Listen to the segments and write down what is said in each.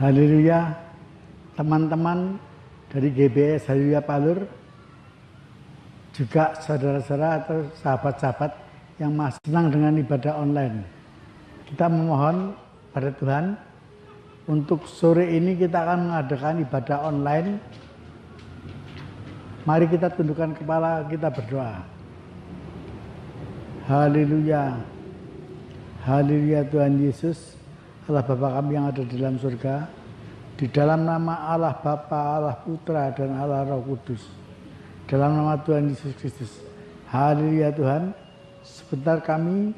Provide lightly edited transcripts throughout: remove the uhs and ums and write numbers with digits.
Haleluya, teman-teman dari GBS Haleluya Palur, juga saudara-saudara atau sahabat-sahabat yang masih senang dengan ibadah online. Kita memohon pada Tuhan, untuk sore ini kita akan mengadakan ibadah online. Mari kita tundukkan kepala, kita berdoa. Haleluya, haleluya Tuhan Yesus, Allah Bapa kami yang ada di dalam surga, di dalam nama Allah Bapa, Allah Putra, dan Allah Roh Kudus, dalam nama Tuhan Yesus Kristus. Haleluya Tuhan, sebentar kami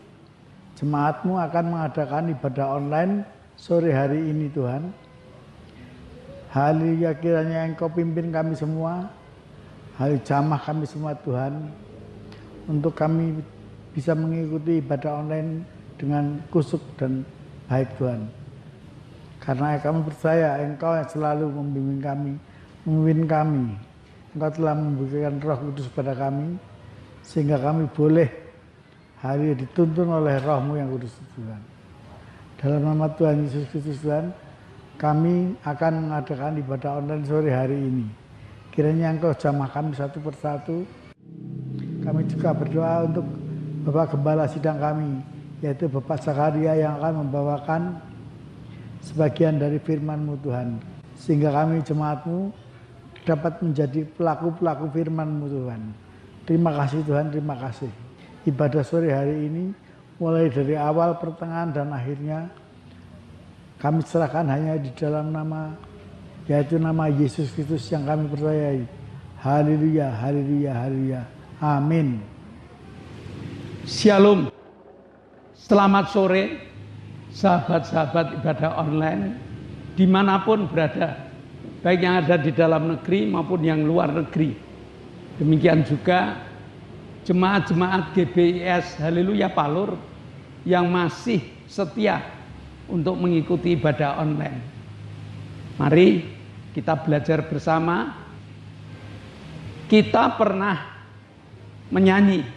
jemaat-Mu akan mengadakan ibadah online sore hari ini Tuhan. Haleluya, kiranya Engkau pimpin kami semua, jamah kami semua Tuhan, untuk kami bisa mengikuti ibadah online dengan kusuk dan baik Tuhan. Karena kami percaya Engkau yang selalu membimbing kami, memimpin kami. Engkau telah memberikan Roh Kudus pada kami, sehingga kami boleh hari dituntun oleh Roh-Mu yang kudus Tuhan. Dalam nama Tuhan Yesus Kristus Tuhan, kami akan mengadakan ibadah online sore hari ini. Kiranya Engkau jamah kami satu persatu. Kami juga berdoa untuk Bapak Gembala sidang kami, yaitu Bapak Zakaria, yang akan membawakan sebagian dari firman-Mu Tuhan, sehingga kami jemaat-Mu dapat menjadi pelaku-pelaku firman-Mu Tuhan. Terima kasih Tuhan, terima kasih. Ibadah sore hari ini mulai dari awal, pertengahan, dan akhirnya kami serahkan hanya di dalam nama, yaitu nama Yesus Kristus yang kami percayai. Haleluya, haleluya, haleluya. Amin. Shalom. Selamat sore sahabat-sahabat ibadah online dimanapun berada, baik yang ada di dalam negeri maupun yang luar negeri. Demikian juga jemaat-jemaat GBIS Haleluya Palur yang masih setia untuk mengikuti ibadah online. Mari kita belajar bersama. Kita pernah menyanyi,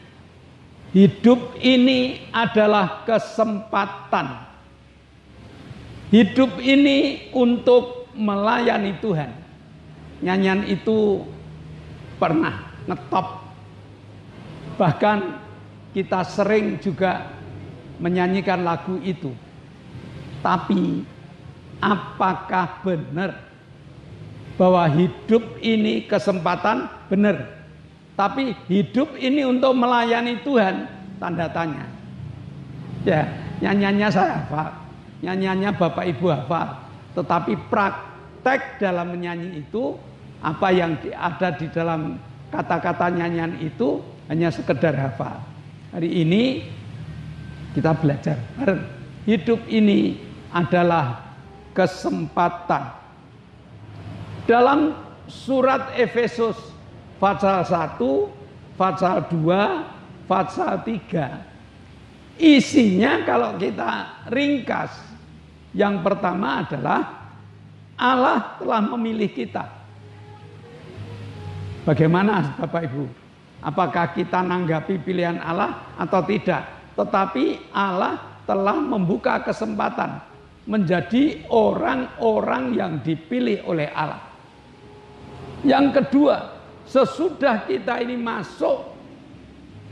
hidup ini adalah kesempatan. Hidup ini untuk melayani Tuhan. Nyanyian itu pernah ngetop. Bahkan kita sering juga menyanyikan lagu itu. Tapi apakah benar bahwa hidup ini kesempatan? Benar. Tapi hidup ini untuk melayani Tuhan, tanda tanya. Ya, nyanyiannya saya hafal, nyanyiannya Bapak Ibu hafal, tetapi praktek dalam menyanyi itu, apa yang ada di dalam kata-kata nyanyian itu hanya sekedar hafal. Hari ini kita belajar bareng. Hidup ini adalah kesempatan. Dalam surat Efesus pasal 1, pasal 2, pasal 3. Isinya kalau kita ringkas, yang pertama adalah Allah telah memilih kita. Bagaimana Bapak Ibu? Apakah kita nanggapi pilihan Allah atau tidak? Tetapi Allah telah membuka kesempatan menjadi orang-orang yang dipilih oleh Allah. Yang kedua, sesudah kita ini masuk,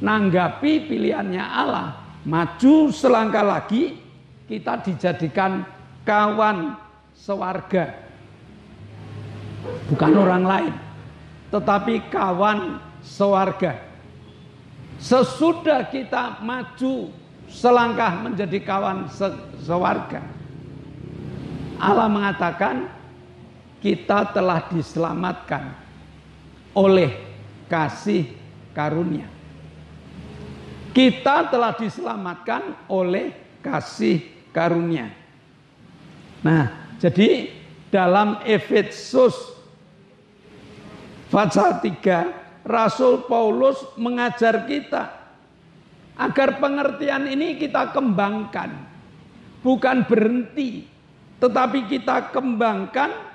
nanggapi pilihannya Allah, maju selangkah lagi, kita dijadikan kawan sewarga. Bukan orang lain, tetapi kawan sewarga. Sesudah kita maju selangkah menjadi kawan sewarga, Allah mengatakan kita telah diselamatkan oleh kasih karunia. Kita telah diselamatkan oleh kasih karunia. Nah, jadi dalam Efesus pasal 3, Rasul Paulus mengajar kita agar pengertian ini kita kembangkan. Bukan berhenti, tetapi kita kembangkan,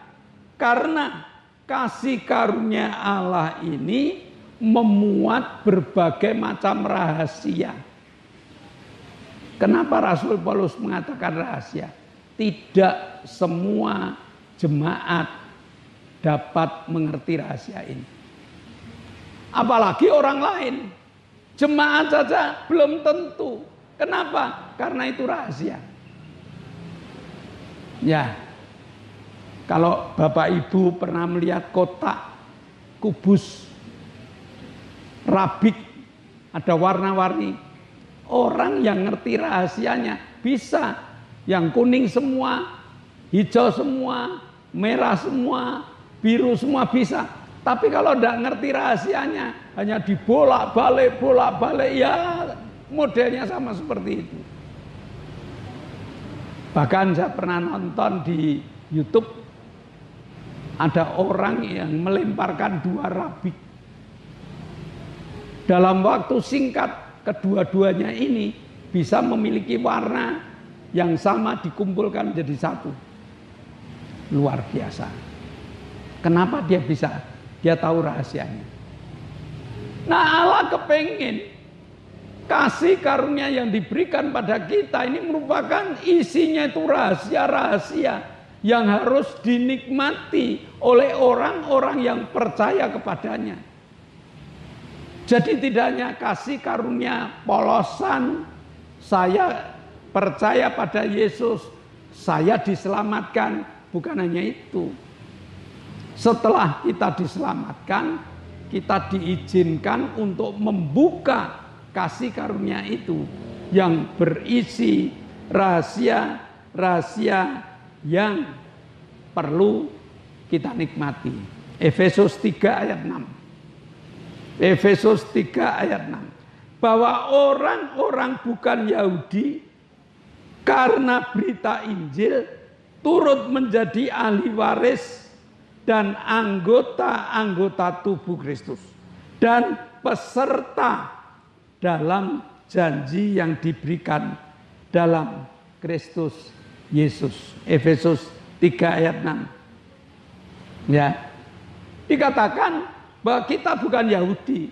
karena kasih karunia Allah ini memuat berbagai macam rahasia. Kenapa Rasul Paulus mengatakan rahasia? Tidak semua jemaat dapat mengerti rahasia ini. Apalagi orang lain. Jemaat saja belum tentu. Kenapa? Karena itu rahasia. Ya, kalau Bapak Ibu pernah melihat kotak kubus rabik, ada warna-warni, orang yang ngerti rahasianya bisa. Yang kuning semua, hijau semua, merah semua, biru semua bisa. Tapi kalau tidak ngerti rahasianya, hanya dibolak-balik, ya modelnya sama seperti itu. Bahkan saya pernah nonton di YouTube, ada orang yang melemparkan 2 rabik. Dalam waktu singkat, kedua-duanya ini bisa memiliki warna yang sama dikumpulkan jadi satu. Luar biasa. Kenapa dia bisa? Dia tahu rahasianya. Nah, Allah kepengen kasih karunia yang diberikan pada kita ini merupakan isinya itu rahasia-rahasia yang harus dinikmati oleh orang-orang yang percaya kepadanya. Jadi tidak hanya kasih karunia polosan, saya percaya pada Yesus, saya diselamatkan, bukan hanya itu. Setelah kita diselamatkan, kita diizinkan untuk membuka kasih karunia itu yang berisi rahasia-rahasia yang perlu kita nikmati. Efesus 3 ayat 6. Efesus 3 ayat 6. Bahwa orang-orang bukan Yahudi karena berita Injil turut menjadi ahli waris dan anggota-anggota tubuh Kristus dan peserta dalam janji yang diberikan dalam Kristus Yesus. Efesus 3 ayat 6. Ya. Dikatakan bahwa kita bukan Yahudi.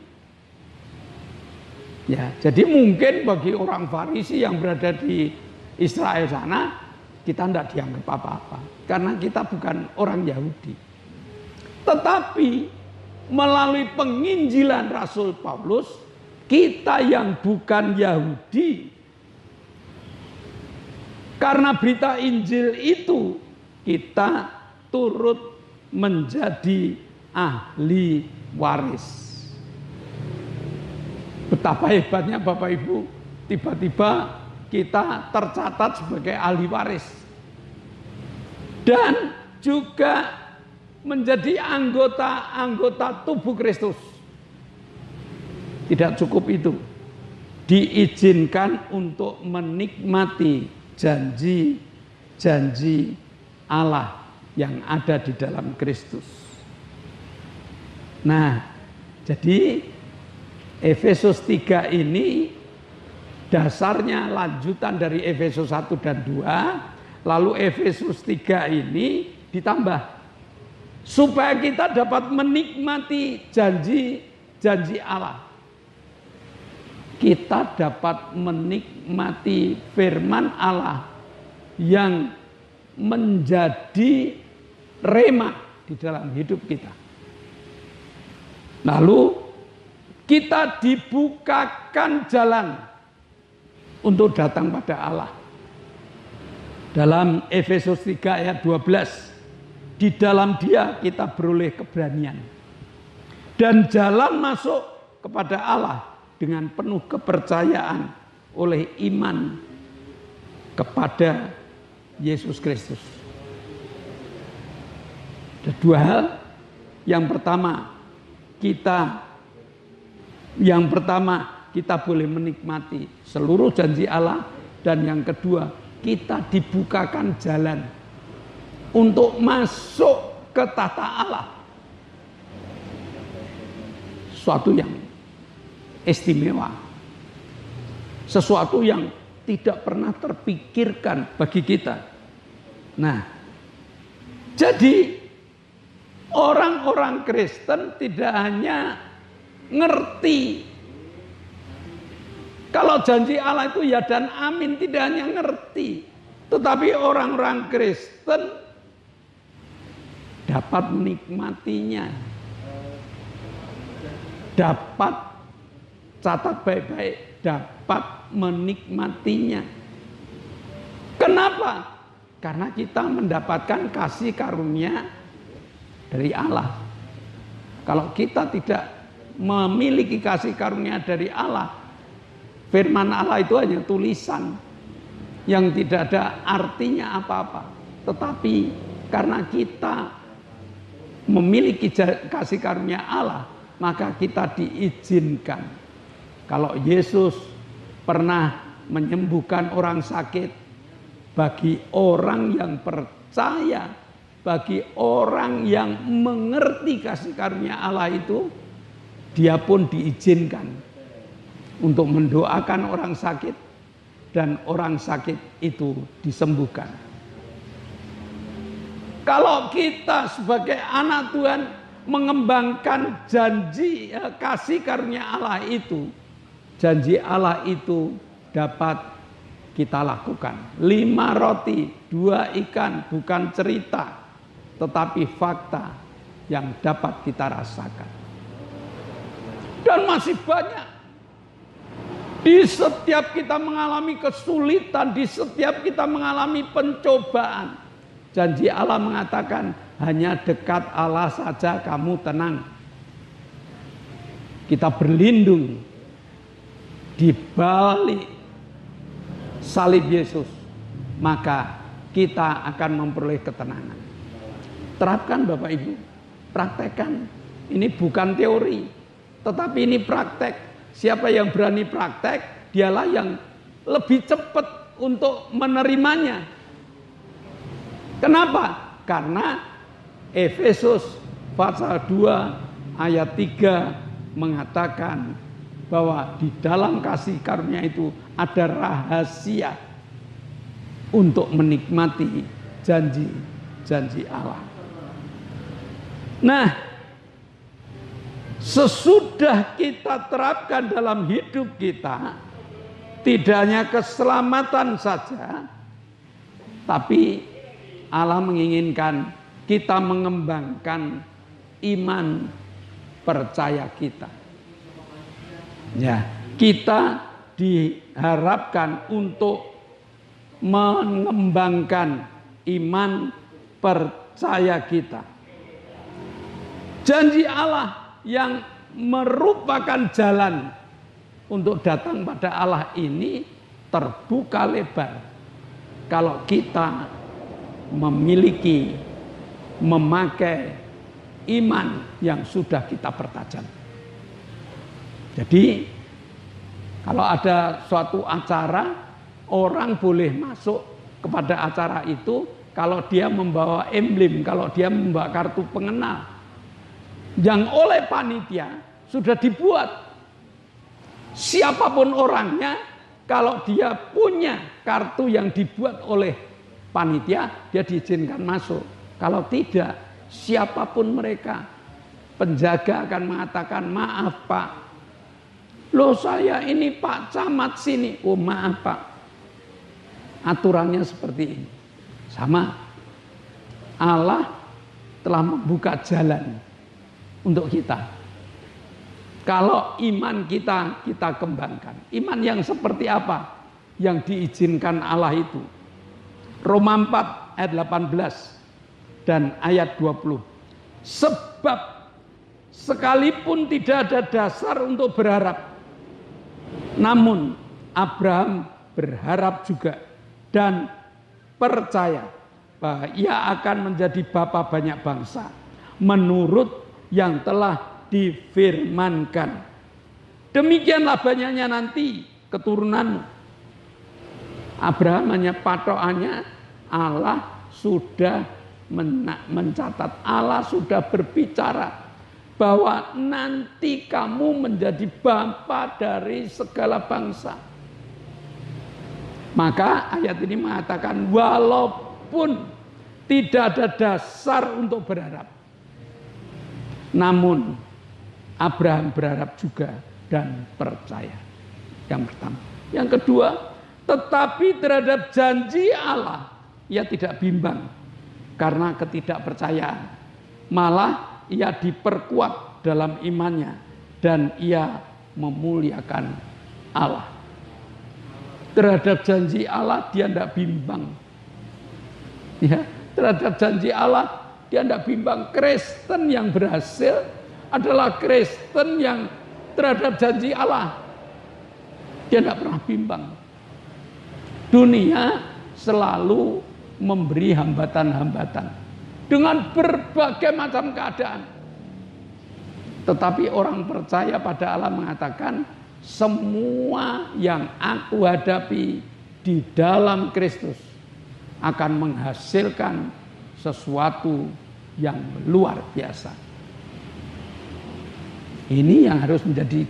Ya, jadi mungkin bagi orang Farisi yang berada di Israel sana, kita tidak dianggap apa-apa karena kita bukan orang Yahudi. Tetapi melalui penginjilan Rasul Paulus, kita yang bukan Yahudi, karena berita Injil itu kita turut menjadi ahli waris. Betapa hebatnya Bapak Ibu, tiba-tiba kita tercatat sebagai ahli waris. Dan juga menjadi anggota tubuh Kristus. Tidak cukup itu. Diizinkan untuk menikmati janji-janji Allah yang ada di dalam Kristus. Nah, jadi Efesus 3 ini dasarnya lanjutan dari Efesus 1 dan 2. Lalu Efesus 3 ini ditambah supaya kita dapat menikmati janji Allah. Kita dapat menikmati firman Allah yang menjadi rema di dalam hidup kita. Lalu kita dibukakan jalan untuk datang pada Allah. Dalam Efesus 3 ayat 12. Di dalam Dia kita beroleh keberanian. Dan jalan masuk kepada Allah dengan penuh kepercayaan oleh iman kepada Yesus Kristus. Ada 2 hal. Yang pertama kita boleh menikmati seluruh janji Allah. Dan yang kedua, kita dibukakan jalan untuk masuk ke tata Allah. Sesuatu yang istimewa. Sesuatu yang tidak pernah terpikirkan bagi kita. Nah, jadi orang-orang Kristen tidak hanya ngerti kalau janji Allah itu ya dan amin, tidak hanya ngerti, tetapi orang-orang Kristen dapat menikmatinya. Dapat, catat baik-baik, dapat menikmatinya. Kenapa? Karena kita mendapatkan kasih karunia dari Allah. Kalau kita tidak memiliki kasih karunia dari Allah, firman Allah itu hanya tulisan yang tidak ada artinya apa-apa. Tetapi karena kita memiliki kasih karunia Allah, maka kita diizinkan. Kalau Yesus pernah menyembuhkan orang sakit, bagi orang yang percaya, bagi orang yang mengerti kasih karunia Allah itu, dia pun diizinkan untuk mendoakan orang sakit dan orang sakit itu disembuhkan. Kalau kita sebagai anak Tuhan mengembangkan janji kasih karunia Allah itu, janji Allah itu dapat kita lakukan. 5 roti, 2 ikan bukan cerita, tetapi fakta yang dapat kita rasakan. Dan masih banyak. Di setiap kita mengalami kesulitan, di setiap kita mengalami pencobaan, janji Allah mengatakan, hanya dekat Allah saja kamu tenang. Kita berlindung di balik salib Yesus, maka kita akan memperoleh ketenangan. Terapkan Bapak Ibu, praktekkan. Ini bukan teori, tetapi ini praktek. Siapa yang berani praktek, dialah yang lebih cepat untuk menerimanya. Kenapa? Karena Efesus pasal 2 ayat 3 mengatakan bahwa di dalam kasih karunia itu ada rahasia untuk menikmati janji-janji Allah. Nah, sesudah kita terapkan dalam hidup kita, tidak hanya keselamatan saja, tapi Allah menginginkan kita mengembangkan iman percaya kita. Ya, kita diharapkan untuk mengembangkan iman percaya kita. Janji Allah yang merupakan jalan untuk datang pada Allah ini terbuka lebar kalau kita memiliki, memakai iman yang sudah kita pertajam. Jadi kalau ada suatu acara, orang boleh masuk kepada acara itu kalau dia membawa emblem, kalau dia membawa kartu pengenal yang oleh panitia sudah dibuat. Siapapun orangnya, kalau dia punya kartu yang dibuat oleh panitia, dia diizinkan masuk. Kalau tidak, siapapun mereka, penjaga akan mengatakan, maaf Pak, loh saya ini Pak Camat sini. Oh maaf Pak, aturannya seperti ini. Sama, Allah telah membuka jalan untuk kita. Kalau iman kita kembangkan. Iman yang seperti apa yang diizinkan Allah itu? Roma 4 ayat 18 dan ayat 20. Sebab sekalipun tidak ada dasar untuk berharap, namun Abraham berharap juga dan percaya bahwa ia akan menjadi bapa banyak bangsa menurut yang telah difirmankan. Demikianlah banyaknya nanti keturunanmu. Abraham hanya patokannya Allah sudah mencatat, Allah sudah berbicara bahwa nanti kamu menjadi bapa dari segala bangsa. Maka ayat ini mengatakan walaupun tidak ada dasar untuk berharap, namun Abraham berharap juga dan percaya. Yang pertama. Yang kedua, tetapi terhadap janji Allah ia tidak bimbang karena ketidakpercayaan. malah ia diperkuat dalam imannya dan ia memuliakan Allah. Terhadap janji Allah dia tidak bimbang. Ya, terhadap janji Allah dia tidak bimbang. Kristen yang berhasil adalah Kristen yang terhadap janji Allah dia tidak pernah bimbang. Dunia selalu memberi hambatan-hambatan dengan berbagai macam keadaan. Tetapi orang percaya pada Allah mengatakan, semua yang aku hadapi di dalam Kristus akan menghasilkan sesuatu yang luar biasa. Ini yang harus menjadi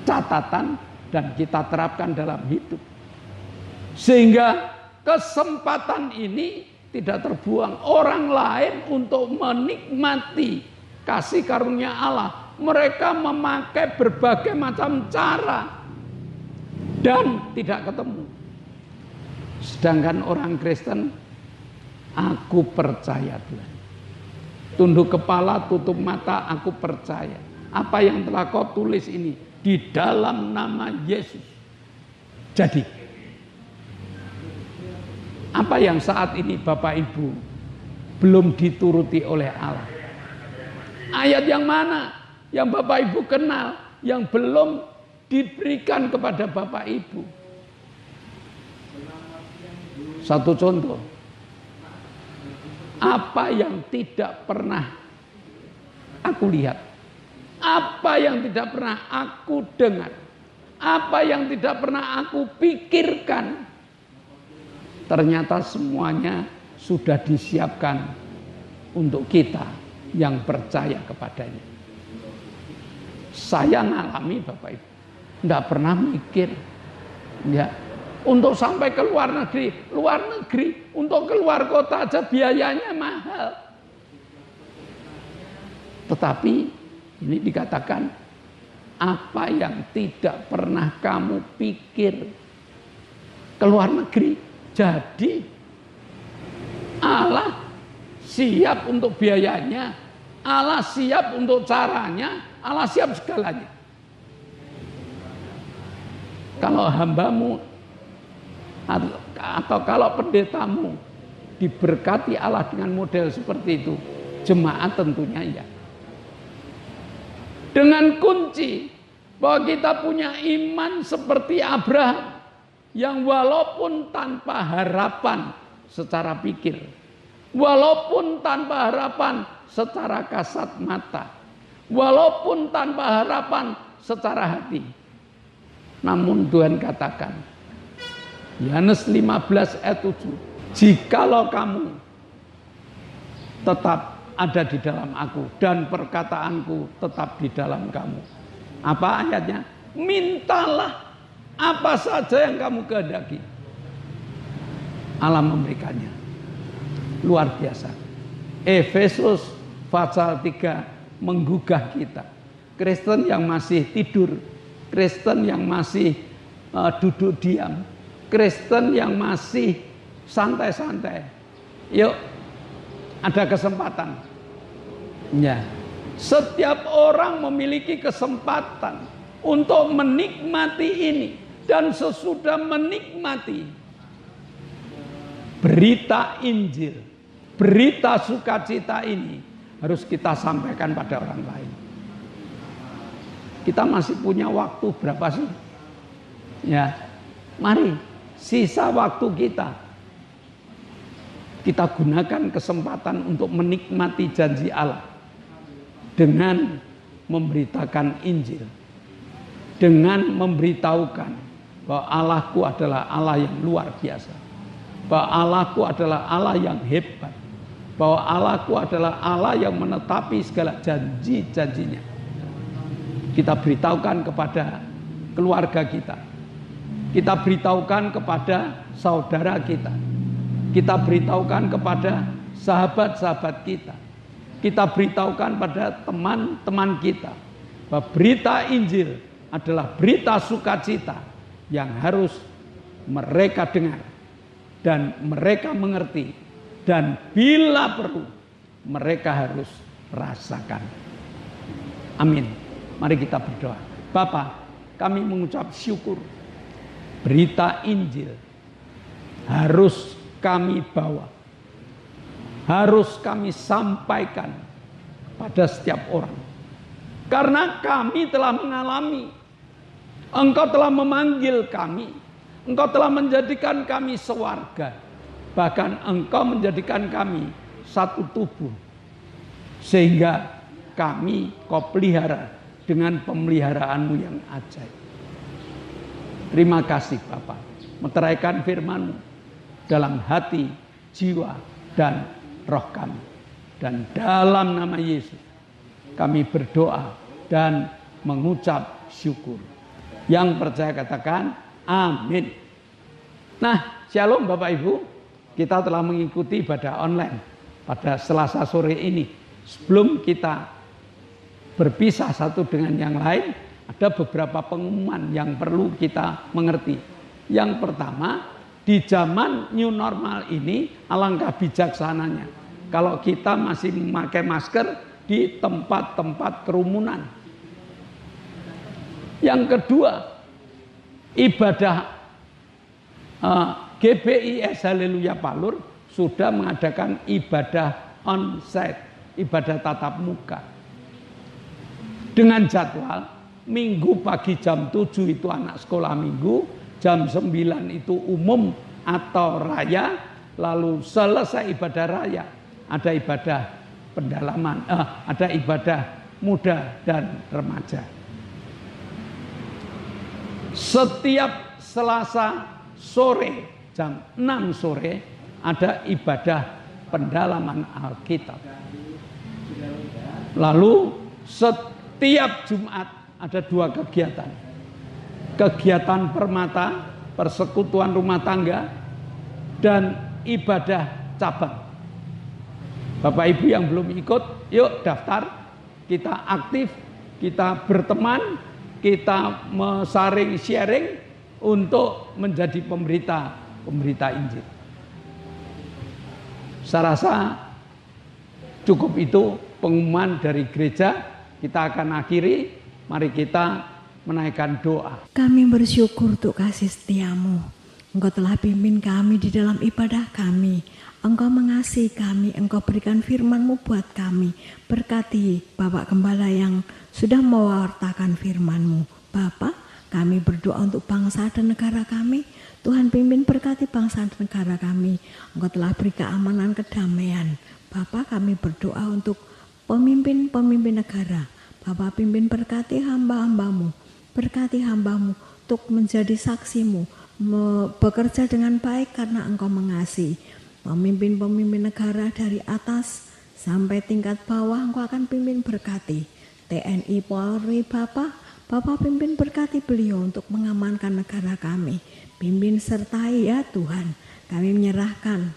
catatan dan kita terapkan dalam hidup. Sehingga kesempatan ini tidak terbuang. Orang lain untuk menikmati kasih karunia Allah, mereka memakai berbagai macam cara dan tidak ketemu. Sedangkan orang Kristen, aku percaya Tuhan. Tunduk kepala, tutup mata, aku percaya. Apa yang telah kau tulis ini di dalam nama Yesus. Jadi, apa yang saat ini Bapak Ibu belum dituruti oleh Allah? Ayat yang mana yang Bapak Ibu kenal yang belum diberikan kepada Bapak Ibu? Satu contoh. Apa yang tidak pernah aku lihat? Apa yang tidak pernah aku dengar? Apa yang tidak pernah aku pikirkan? Ternyata semuanya sudah disiapkan untuk kita yang percaya kepadanya. Saya ngalami Bapak Ibu, tidak pernah mikir ya, untuk sampai ke luar negeri, untuk keluar kota aja biayanya mahal. Tetapi ini dikatakan, apa yang tidak pernah kamu pikir ke luar negeri. Jadi Allah siap untuk biayanya, Allah siap untuk caranya, Allah siap segalanya. Kalau hambamu atau kalau pendetamu diberkati Allah dengan model seperti itu, jemaat tentunya ya. Dengan kunci bahwa kita punya iman seperti Abraham yang walaupun tanpa harapan secara pikir, walaupun tanpa harapan secara kasat mata, walaupun tanpa harapan secara hati, namun Tuhan katakan, Yohanes 15 ayat 7, jikalau kamu tetap ada di dalam aku dan perkataanku tetap di dalam kamu. Apa ayatnya? Mintalah apa saja yang kamu kehendaki, Allah memberikannya. Luar biasa. Efesus pasal 3 menggugah kita. Kristen yang masih tidur, Kristen yang masih duduk diam, Kristen yang masih santai-santai. Yuk, ada kesempatan. Ya, setiap orang memiliki kesempatan untuk menikmati ini, dan sesudah menikmati berita Injil, berita sukacita ini harus kita sampaikan pada orang lain. Kita masih punya waktu berapa sih? Ya, mari sisa waktu kita gunakan kesempatan untuk menikmati janji Allah dengan memberitakan Injil, dengan memberitahukan bahwa Allahku adalah Allah yang luar biasa, bahwa Allahku adalah Allah yang hebat, bahwa Allahku adalah Allah yang menetapi segala janji-janjinya. Kita beritahukan kepada keluarga kita, kita beritahukan kepada saudara kita, kita beritahukan kepada sahabat-sahabat kita, kita beritahukan pada teman-teman kita bahwa berita Injil adalah berita sukacita yang harus mereka dengar dan mereka mengerti, dan bila perlu mereka harus rasakan. Amin. Mari kita berdoa. Bapa, kami mengucap syukur. Berita Injil harus kami bawa, harus kami sampaikan pada setiap orang. Karena kami telah mengalami, Engkau telah memanggil kami, Engkau telah menjadikan kami sewarga. Bahkan Engkau menjadikan kami satu tubuh. Sehingga kami Kau pelihara dengan pemeliharaan-Mu yang ajaib. Terima kasih Bapa, meteraikan firman-Mu dalam hati, jiwa, dan roh kami. Dan dalam nama Yesus kami berdoa dan mengucap syukur. Yang percaya katakan amin. Nah, shalom Bapak Ibu, kita telah mengikuti ibadah online pada Selasa sore ini. Sebelum kita berpisah satu dengan yang lain, ada beberapa pengumuman yang perlu kita mengerti. Yang pertama, di zaman new normal ini alangkah bijaksananya kalau kita masih memakai masker di tempat-tempat kerumunan. Yang kedua, ibadah GBIS Haleluya Palur sudah mengadakan ibadah onsite, ibadah tatap muka. Dengan jadwal Minggu pagi jam 7 itu anak sekolah minggu, jam 9 itu umum atau raya, lalu selesai ibadah raya ada ibadah pendalaman, ada ibadah muda dan remaja. Setiap Selasa sore jam 6 sore ada ibadah pendalaman Alkitab. Lalu setiap Jumat ada 2 kegiatan. Kegiatan permata, persekutuan rumah tangga, dan ibadah cabang. Bapak Ibu yang belum ikut, yuk daftar. Kita aktif, kita berteman, kita sharing untuk menjadi pemberita Injil. Saya rasa cukup itu pengumuman dari gereja. Kita akan akhiri. Mari kita menaikkan doa. Kami bersyukur untuk kasih setia-Mu. Engkau telah pimpin kami di dalam ibadah kami. Engkau mengasihi kami, Engkau berikan firman-Mu buat kami. Berkati Bapak Gembala yang sudah mewartakan firman-Mu. Bapak, kami berdoa untuk bangsa dan negara kami. Tuhan pimpin berkati bangsa dan negara kami. Engkau telah beri keamanan, kedamaian. Bapak, kami berdoa untuk pemimpin-pemimpin negara. Bapak pimpin berkati hamba-hamba-Mu. Berkati hamba-Mu untuk menjadi saksi-Mu. Bekerja dengan baik karena Engkau mengasihi. Pemimpin-pemimpin negara dari atas sampai tingkat bawah Engkau akan pimpin berkati. TNI Polri Bapak pimpin berkati beliau untuk mengamankan negara kami. Pimpin sertai ya Tuhan. Kami menyerahkan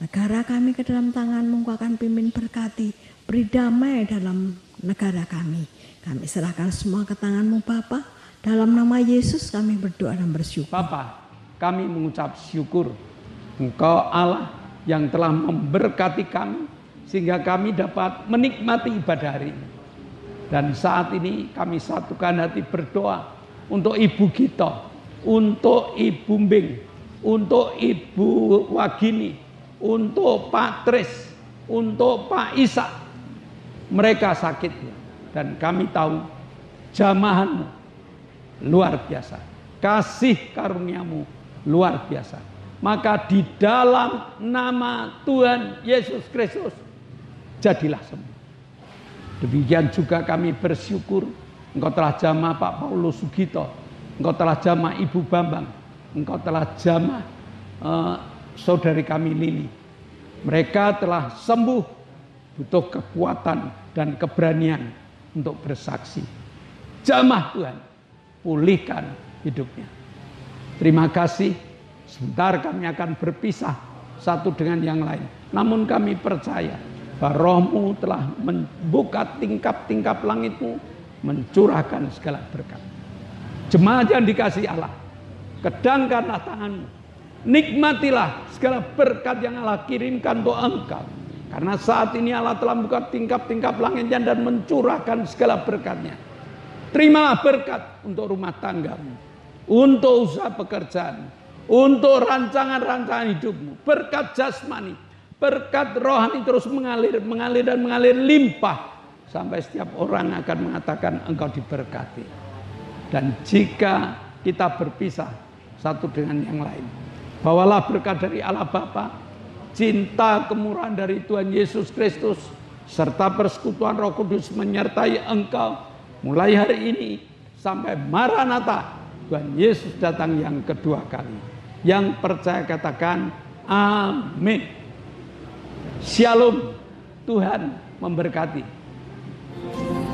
negara kami ke dalam tangan-Mu. Engkau akan pimpin berkati. Beri damai dalam negara kami. Kami serahkan semua ke tangan-Mu Bapa. Dalam nama Yesus kami berdoa dan bersyukur. Bapa, kami mengucap syukur. Engkau Allah yang telah memberkati kami sehingga kami dapat menikmati ibadah hari ini. Dan saat ini kami satukan hati berdoa untuk Ibu Gito, untuk Ibu Mbing, untuk Ibu Wagini, untuk Pak Tris, untuk Pak Isa. Mereka sakit dan kami tahu jamahan-Mu luar biasa. Kasih karunia-Mu luar biasa. Maka di dalam nama Tuhan Yesus Kristus jadilah sembuh. Demikian juga kami bersyukur Engkau telah jamah Pak Paulus Sugito, Engkau telah jamah Ibu Bambang, Engkau telah jamah saudari kami Lili. Mereka telah sembuh, butuh kekuatan dan keberanian untuk bersaksi. Jamah Tuhan, pulihkan hidupnya. Terima kasih. Sebentar kami akan berpisah satu dengan yang lain. Namun kami percaya bahwa Roh-Mu telah membuka tingkap-tingkap langit-Mu, mencurahkan segala berkat. Jemaat yang dikasihi Allah, kedangkanlah tangan-Mu. Nikmatilah segala berkat yang Allah kirimkan untuk engkau. Karena saat ini Allah telah membuka tingkap-tingkap langitnya dan mencurahkan segala berkat-Nya. Terimalah berkat untuk rumah tanggamu, untuk usaha pekerjaan, untuk rancangan-rancangan hidupmu. Berkat jasmani, berkat rohani terus mengalir dan mengalir limpah. Sampai setiap orang akan mengatakan engkau diberkati. Dan jika kita berpisah satu dengan yang lain, bawalah berkat dari Allah Bapa, cinta kemurahan dari Tuhan Yesus Kristus, serta persekutuan Roh Kudus menyertai engkau mulai hari ini sampai Maranatha, Tuhan Yesus datang yang kedua kali. Yang percaya katakan amin. Shalom. Tuhan memberkati.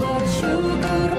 Bersyukur